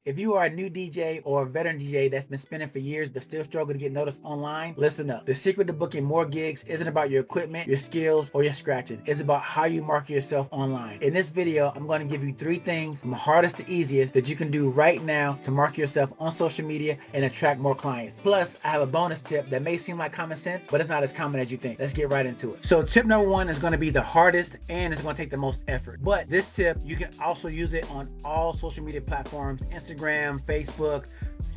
If you are a new DJ or a veteran DJ that's been spinning for years but still struggle to get noticed online, listen up. The secret to booking more gigs isn't about your equipment, your skills, or your scratching. It's about how you market yourself online. In this video, I'm going to give you 3 things from the hardest to easiest that you can do right now to market yourself on social media and attract more clients. Plus, I have a bonus tip that may seem like common sense, but it's not as common as you think. Let's get right into it. So tip number 1 is going to be the hardest and it's going to take the most effort. But this tip, you can also use it on all social media platforms, Instagram, Facebook,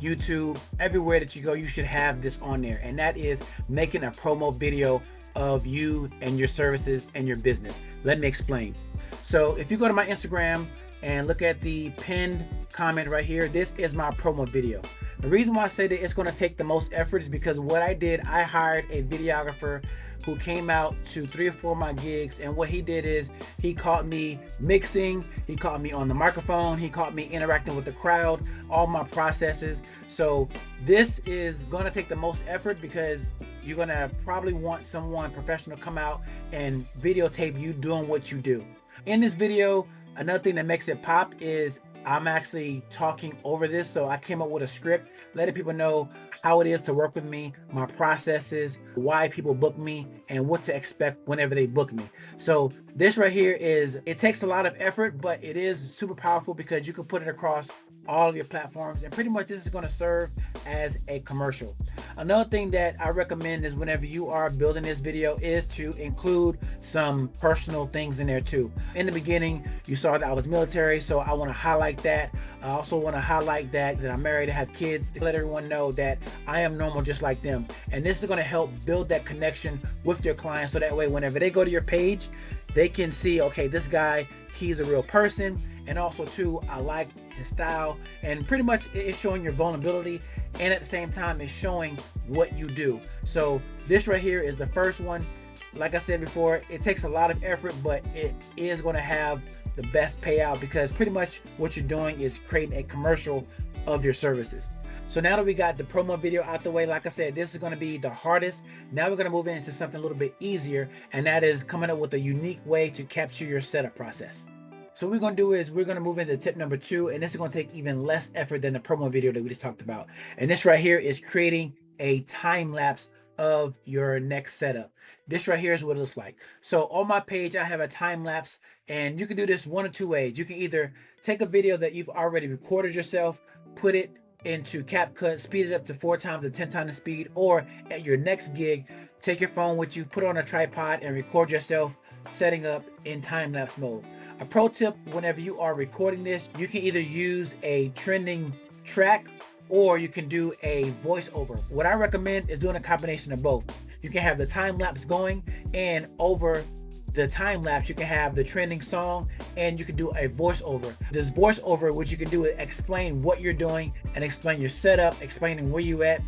YouTube, everywhere that you go, you should have this on there. And that is making a promo video of you and your services and your business. Let me explain. So if you go to my Instagram and look at the pinned comment right here, this is my promo video. The reason why I say that it's going to take the most effort is because what I did, I hired a videographer who came out to 3 or 4 of my gigs, and what he did is he caught me mixing, he caught me on the microphone, he caught me interacting with the crowd, all my processes. So this is going to take the most effort because you're going to probably want someone professional to come out and videotape you doing what you do. In this video, another thing that makes it pop is I'm actually talking over this. So I came up with a script, letting people know how it is to work with me, my processes, why people book me, and what to expect whenever they book me. So this right here it takes a lot of effort, but it is super powerful because you can put it across all of your platforms, and pretty much this is going to serve as a commercial. Another thing that I recommend is whenever you are building this video is to include some personal things in there too. In the beginning, you saw that I was military, so I want to highlight that. I also want to highlight that I'm married, I have kids, to let everyone know that I am normal just like them. And this is going to help build that connection with your clients, so that way whenever they go to your page, they can see, okay, this guy, he's a real person. And also too, I like his style, and pretty much it's showing your vulnerability, and at the same time it's showing what you do. So this right here is the first one. Like I said before, it takes a lot of effort, but it is going to have the best payout because pretty much what you're doing is creating a commercial of your services. So now that we got the promo video out the way, like I said, this is going to be the hardest. Now we're going to move into something a little bit easier, and that is coming up with a unique way to capture your setup process. So what we're going to do is we're going to move into tip number 2, and this is going to take even less effort than the promo video that we just talked about. And this right here is creating a time lapse of your next setup. This right here is what it looks like. So on my page, I have a time lapse, and you can do this one of 2 ways. You can either take a video that you've already recorded yourself, put it into CapCut, speed it up to 4 times to 10 times the speed, or at your next gig, take your phone with you, put it on a tripod, and record yourself setting up in time-lapse mode. A pro tip, whenever you are recording this, you can either use a trending track or you can do a voiceover. What I recommend is doing a combination of both. You can have the time lapse going, and over the time lapse you can have the trending song, and you can do a voiceover. This voiceover, what you can do is explain what you're doing and explain your setup, explaining where you at.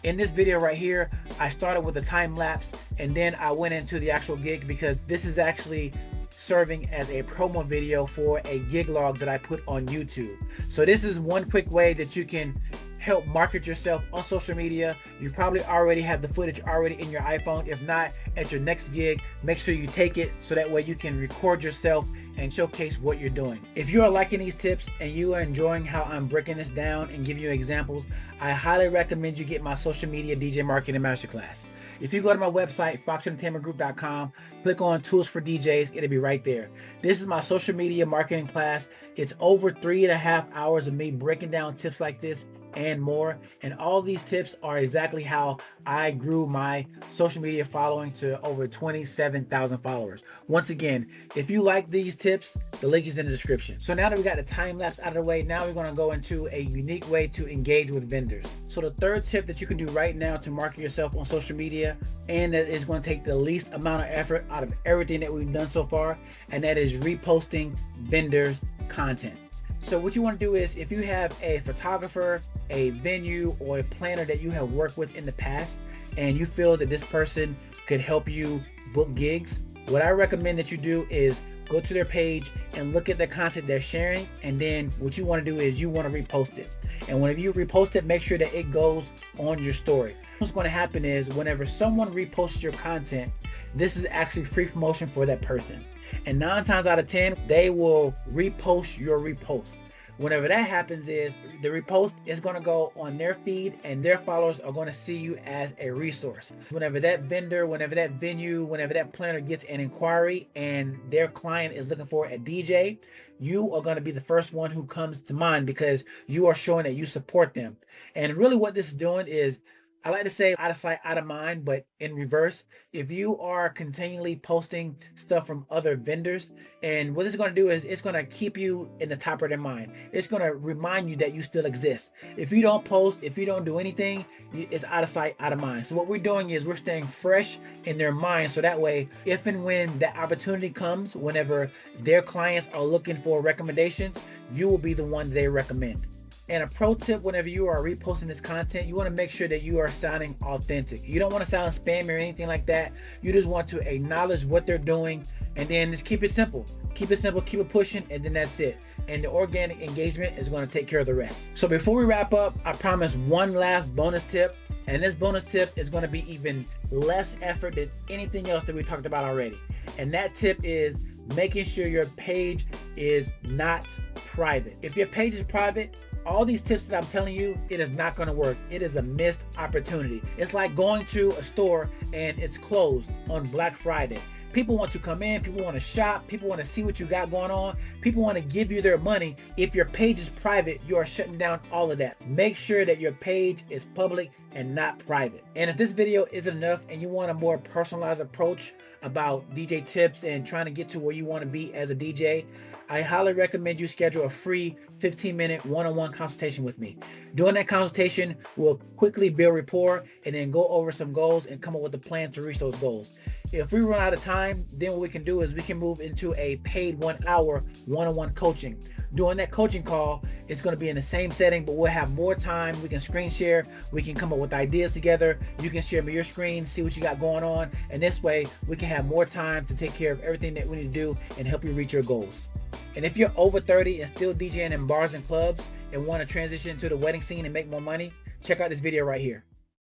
In this video right here, I started with the time lapse and then I went into the actual gig because this is actually serving as a promo video for a gig log that I put on YouTube. So this is one quick way that you can help market yourself on social media. You probably already have the footage already in your iPhone. If not, at your next gig, make sure you take it so that way you can record yourself and showcase what you're doing. If you are liking these tips and you are enjoying how I'm breaking this down and giving you examples, I highly recommend you get my social media DJ marketing masterclass. If you go to my website, PHOXentertainmentgroup.com, click on tools for DJs, it'll be right there. This is my social media marketing class. It's over 3.5 hours of me breaking down tips like this and more, and all these tips are exactly how I grew my social media following to over 27,000 followers. Once again, if you like these tips, the link is in the description. So now that we got the time lapse out of the way, now we're going to go into a unique way to engage with vendors. So the third tip that you can do right now to market yourself on social media, and that is going to take the least amount of effort out of everything that we've done so far, and that is reposting vendors' content. So what you want to do is, if you have a photographer, a venue, or a planner that you have worked with in the past, and you feel that this person could help you book gigs, what I recommend that you do is go to their page and look at the content they're sharing, and then what you want to do is you want to repost it. And whenever you repost it, make sure that it goes on your story. What's going to happen is whenever someone reposts your content, this is actually free promotion for that person. And 9 times out of 10, they will repost your repost. Whenever that happens is the repost is going to go on their feed and their followers are going to see you as a resource. Whenever that vendor, whenever that venue, whenever that planner gets an inquiry and their client is looking for a DJ, you are going to be the first one who comes to mind because you are showing that you support them. And really what this is doing is, I like to say out of sight, out of mind, but in reverse. If you are continually posting stuff from other vendors, and what it's going to do is it's going to keep you in the top of their mind. It's going to remind you that you still exist. If you don't post, if you don't do anything, it's out of sight, out of mind. So what we're doing is we're staying fresh in their mind. So that way, if and when that opportunity comes, whenever their clients are looking for recommendations, you will be the one they recommend. And a pro tip, whenever you are reposting this content, you want to make sure that you are sounding authentic. You don't want to sound spammy or anything like that. You just want to acknowledge what they're doing and then just keep it simple. Keep it simple, keep it pushing, and then that's it. And the organic engagement is going to take care of the rest. So before we wrap up, I promise one last bonus tip. And this bonus tip is going to be even less effort than anything else that we talked about already. And that tip is making sure your page is not private. If your page is private, all these tips that I'm telling you, it is not going to work. It is a missed opportunity. It's like going to a store and it's closed on Black Friday. People want to come in, people want to shop, people want to see what you got going on, people want to give you their money. If your page is private, you are shutting down all of that. Make sure that your page is public and not private. And if this video isn't enough and you want a more personalized approach about DJ tips and trying to get to where you want to be as a DJ, I highly recommend you schedule a free 15-minute one-on-one consultation with me. During that consultation, we'll quickly build rapport and then go over some goals and come up with a plan to reach those goals. If we run out of time, then what we can do is we can move into a paid 1 hour one-on-one coaching. During that coaching call, it's going to be in the same setting, but we'll have more time. We can screen share. We can come up with ideas together. You can share me your screen, see what you got going on. And this way, we can have more time to take care of everything that we need to do and help you reach your goals. And if you're over 30 and still DJing in bars and clubs and want to transition into the wedding scene and make more money, check out this video right here.